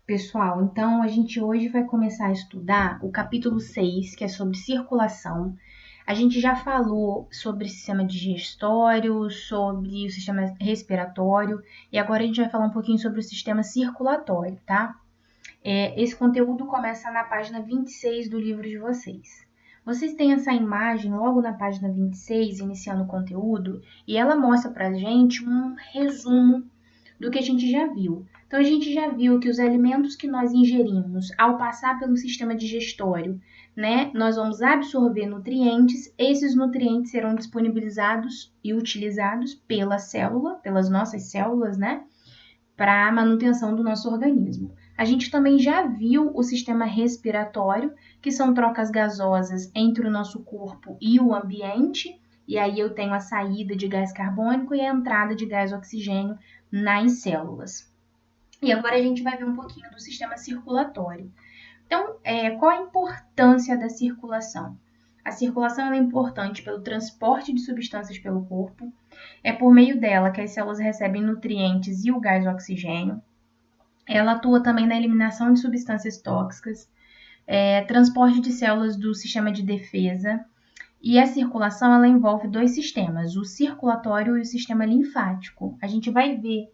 Pessoal, então a gente hoje vai começar a estudar o capítulo 6, que é sobre circulação. A gente já falou sobre sistema digestório, sobre o sistema respiratório, e agora a gente vai falar um pouquinho sobre o sistema circulatório, tá? Esse conteúdo começa na página 26 do livro de vocês. Vocês têm essa imagem logo na página 26, iniciando o conteúdo, e ela mostra pra gente um resumo do que a gente já viu. Então, a gente já viu que os alimentos que nós ingerimos, ao passar pelo sistema digestório, né, nós vamos absorver nutrientes, esses nutrientes serão disponibilizados e utilizados pela célula, pelas nossas células, né, para a manutenção do nosso organismo. A gente também já viu o sistema respiratório, que são trocas gasosas entre o nosso corpo e o ambiente, e aí eu tenho a saída de gás carbônico e a entrada de gás oxigênio nas células. E agora a gente vai ver um pouquinho do sistema circulatório. Então, qual a importância da circulação? A circulação é importante pelo transporte de substâncias pelo corpo. É por meio dela que as células recebem nutrientes e o gás oxigênio. Ela atua também na eliminação de substâncias tóxicas, transporte de células do sistema de defesa. E a circulação ela envolve dois sistemas, o circulatório e o sistema linfático. A gente vai ver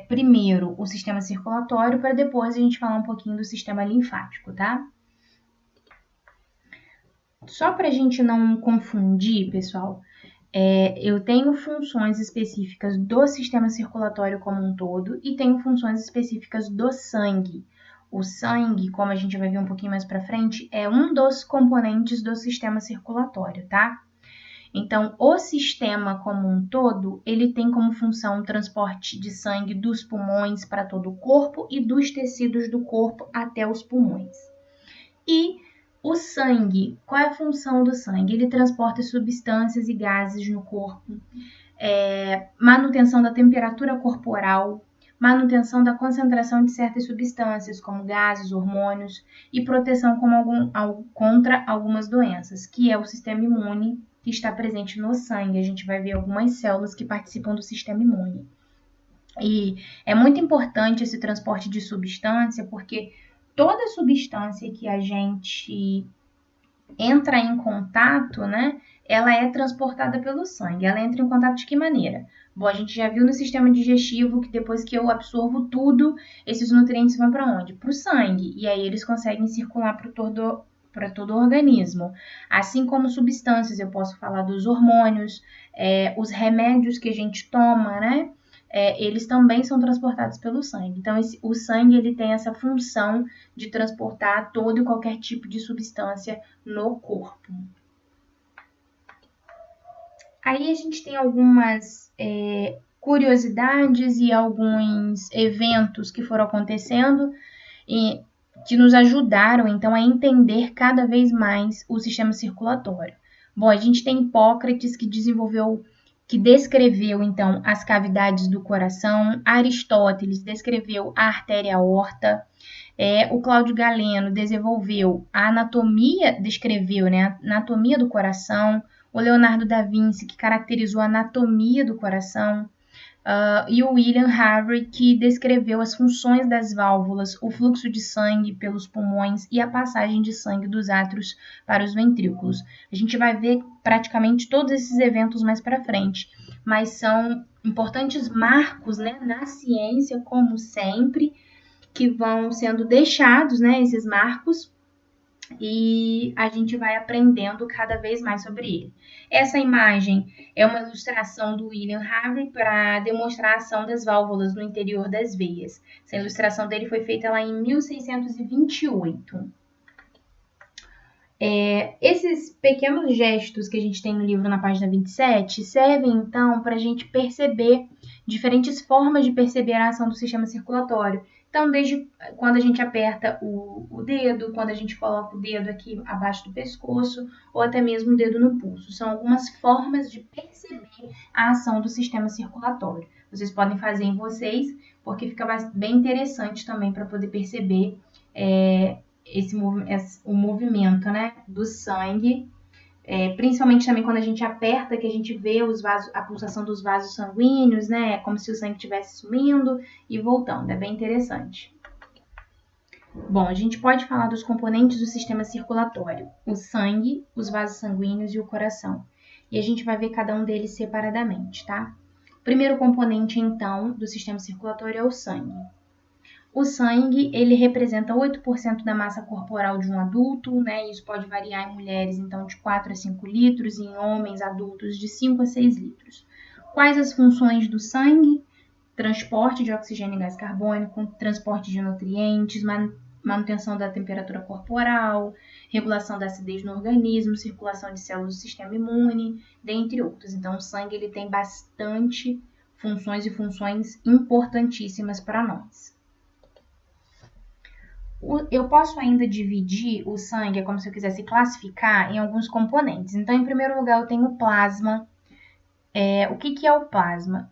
primeiro o sistema circulatório para depois a gente falar um pouquinho do sistema linfático, tá? Só para a gente não confundir, pessoal, eu tenho funções específicas do sistema circulatório como um todo e tenho funções específicas do sangue. O sangue, como a gente vai ver um pouquinho mais para frente, é um dos componentes do sistema circulatório, tá? Então, o sistema como um todo, ele tem como função o transporte de sangue dos pulmões para todo o corpo e dos tecidos do corpo até os pulmões. E o sangue, qual é a função do sangue? Ele transporta substâncias e gases no corpo, manutenção da temperatura corporal, manutenção da concentração de certas substâncias, como gases, hormônios, e proteção contra algumas doenças, que é o sistema imune que está presente no sangue. A gente vai ver algumas células que participam do sistema imune. E é muito importante esse transporte de substância, porque toda substância que a gente entra em contato, né, ela é transportada pelo sangue. Ela entra em contato de que maneira? Bom, a gente já viu no sistema digestivo que depois que eu absorvo tudo, esses nutrientes vão para onde? Para o sangue. E aí eles conseguem circular para todo o organismo. Assim como substâncias, eu posso falar dos hormônios, os remédios que a gente toma, né? Eles também são transportados pelo sangue. Então, o sangue ele tem essa função de transportar todo e qualquer tipo de substância no corpo. Aí a gente tem algumas curiosidades e alguns eventos que foram acontecendo e que nos ajudaram, então, a entender cada vez mais o sistema circulatório. Bom, a gente tem Hipócrates que descreveu, então, as cavidades do coração. Aristóteles descreveu a artéria aorta. O Cláudio Galeno desenvolveu a anatomia, descreveu, né, a anatomia do coração. O Leonardo da Vinci, que caracterizou a anatomia do coração. E o William Harvey, que descreveu as funções das válvulas, o fluxo de sangue pelos pulmões e a passagem de sangue dos átrios para os ventrículos. A gente vai ver praticamente todos esses eventos mais para frente, mas são importantes marcos, né, na ciência, como sempre, que vão sendo deixados, né, esses marcos, e a gente vai aprendendo cada vez mais sobre ele. Essa imagem é uma ilustração do William Harvey para demonstrar a ação das válvulas no interior das veias. Essa ilustração dele foi feita lá em 1628. Esses pequenos gestos que a gente tem no livro na página 27 servem então para a gente perceber diferentes formas de perceber a ação do sistema circulatório. Então, desde quando a gente aperta o dedo, quando a gente coloca o dedo aqui abaixo do pescoço, ou até mesmo o dedo no pulso. São algumas formas de perceber a ação do sistema circulatório. Vocês podem fazer em vocês, porque fica bem interessante também para poder perceber o movimento, né, do sangue. Principalmente também quando a gente aperta, que a gente vê a pulsação dos vasos sanguíneos, né? Como se o sangue estivesse sumindo e voltando. É bem interessante. Bom, a gente pode falar dos componentes do sistema circulatório: o sangue, os vasos sanguíneos e o coração. E a gente vai ver cada um deles separadamente, tá? O primeiro componente, então, do sistema circulatório é o sangue. O sangue, ele representa 8% da massa corporal de um adulto, né? Isso pode variar em mulheres, então, de 4 a 5 litros, e em homens adultos, de 5 a 6 litros. Quais as funções do sangue? Transporte de oxigênio e gás carbônico, transporte de nutrientes, manutenção da temperatura corporal, regulação da acidez no organismo, circulação de células do sistema imune, dentre outros. Então, o sangue ele tem bastante funções e funções importantíssimas para nós. Eu posso ainda dividir o sangue, é como se eu quisesse classificar em alguns componentes. Então, em primeiro lugar, eu tenho o plasma. O que é o plasma?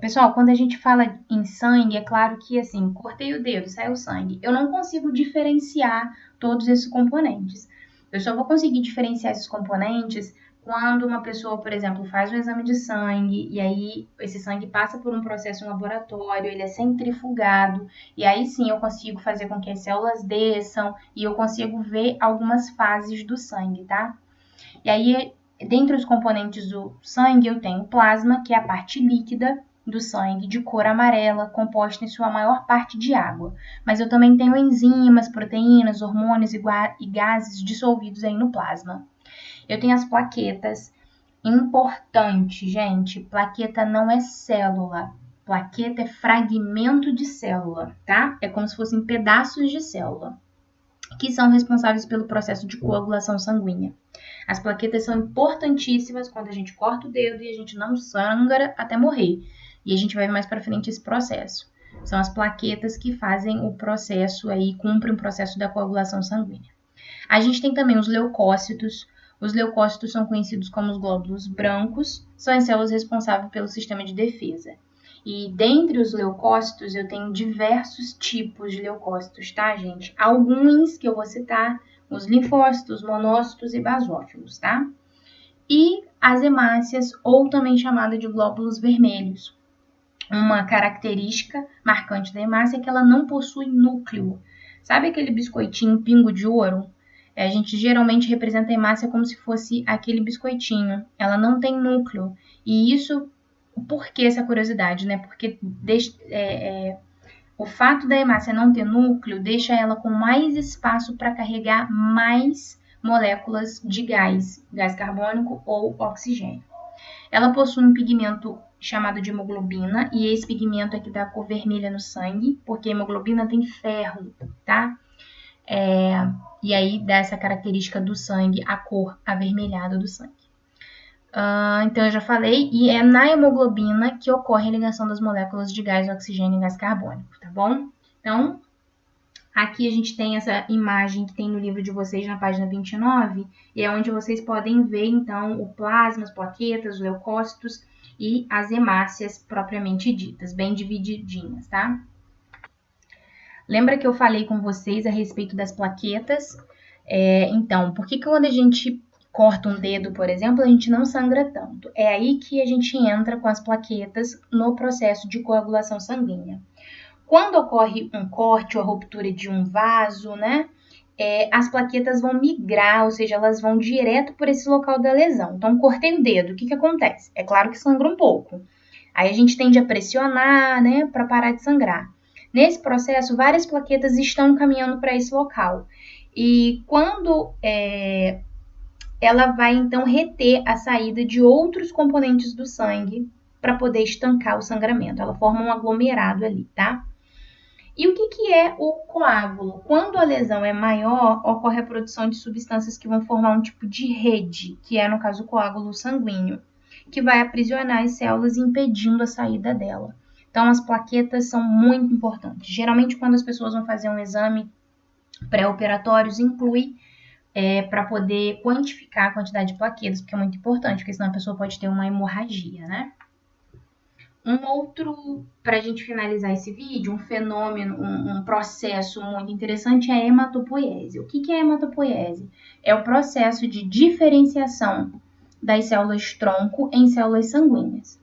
Pessoal, quando a gente fala em sangue, é claro que assim, cortei o dedo, saiu sangue. Eu não consigo diferenciar todos esses componentes. Eu só vou conseguir diferenciar esses componentes quando uma pessoa, por exemplo, faz um exame de sangue e aí esse sangue passa por um processo em laboratório, ele é centrifugado e aí sim eu consigo fazer com que as células desçam e eu consigo ver algumas fases do sangue, tá? E aí, dentre os componentes do sangue, eu tenho o plasma, que é a parte líquida do sangue, de cor amarela, composta em sua maior parte de água. Mas eu também tenho enzimas, proteínas, hormônios e gases dissolvidos aí no plasma. Eu tenho as plaquetas. Importante, gente, plaqueta não é célula. Plaqueta é fragmento de célula, tá? É como se fossem pedaços de célula, que são responsáveis pelo processo de coagulação sanguínea. As plaquetas são importantíssimas quando a gente corta o dedo e a gente não sangra até morrer. E a gente vai ver mais para frente esse processo. São as plaquetas que fazem o processo aí, cumprem o processo da coagulação sanguínea. A gente tem também os leucócitos. Os leucócitos são conhecidos como os glóbulos brancos, são as células responsáveis pelo sistema de defesa. E dentre os leucócitos, eu tenho diversos tipos de leucócitos, tá, gente? Alguns que eu vou citar, os linfócitos, monócitos e basófilos, tá? E as hemácias, ou também chamada de glóbulos vermelhos. Uma característica marcante da hemácia é que ela não possui núcleo. Sabe aquele biscoitinho pingo de ouro? A gente geralmente representa a hemácia como se fosse aquele biscoitinho. Ela não tem núcleo. E isso, por que essa curiosidade, né? Porque o fato da hemácia não ter núcleo deixa ela com mais espaço para carregar mais moléculas de gás carbônico ou oxigênio. Ela possui um pigmento chamado de hemoglobina, e esse pigmento é que dá a cor vermelha no sangue, porque a hemoglobina tem ferro, tá? E aí dá essa característica do sangue, a cor avermelhada do sangue. Então eu já falei, e é na hemoglobina que ocorre a ligação das moléculas de gás, oxigênio e gás carbônico, tá bom? Então, aqui a gente tem essa imagem que tem no livro de vocês na página 29, e é onde vocês podem ver, então, o plasma, as plaquetas, os leucócitos e as hemácias propriamente ditas, bem divididinhas, tá? Lembra que eu falei com vocês a respeito das plaquetas? Então, por que quando a gente corta um dedo, por exemplo, a gente não sangra tanto? É aí que a gente entra com as plaquetas no processo de coagulação sanguínea. Quando ocorre um corte ou a ruptura de um vaso, né, as plaquetas vão migrar, ou seja, elas vão direto por esse local da lesão. Então, cortei o dedo, o que acontece? É claro que sangra um pouco. Aí a gente tende a pressionar, né, para parar de sangrar. Nesse processo, várias plaquetas estão caminhando para esse local. E quando ela vai, então, reter a saída de outros componentes do sangue para poder estancar o sangramento. Ela forma um aglomerado ali, tá? E o que é o coágulo? Quando a lesão é maior, ocorre a produção de substâncias que vão formar um tipo de rede, que é, no caso, o coágulo sanguíneo, que vai aprisionar as células, impedindo a saída dela. Então, as plaquetas são muito importantes. Geralmente, quando as pessoas vão fazer um exame pré-operatório, inclui para poder quantificar a quantidade de plaquetas, porque é muito importante, porque senão a pessoa pode ter uma hemorragia, né? Um outro, para a gente finalizar esse vídeo, um fenômeno, um processo muito interessante é a hematopoiese. O que é a hematopoiese? É o processo de diferenciação das células tronco em células sanguíneas.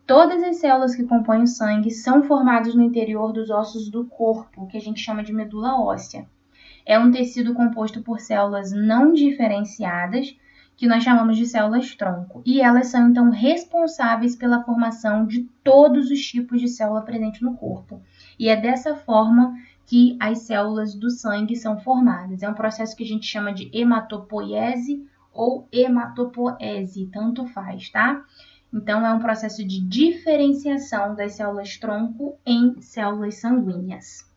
Todas as células que compõem o sangue são formadas no interior dos ossos do corpo, que a gente chama de medula óssea. É um tecido composto por células não diferenciadas, que nós chamamos de células-tronco. E elas são, então, responsáveis pela formação de todos os tipos de célula presente no corpo. E é dessa forma que as células do sangue são formadas. É um processo que a gente chama de hematopoiese ou hematopoese, tanto faz, tá? Então, é um processo de diferenciação das células-tronco em células sanguíneas.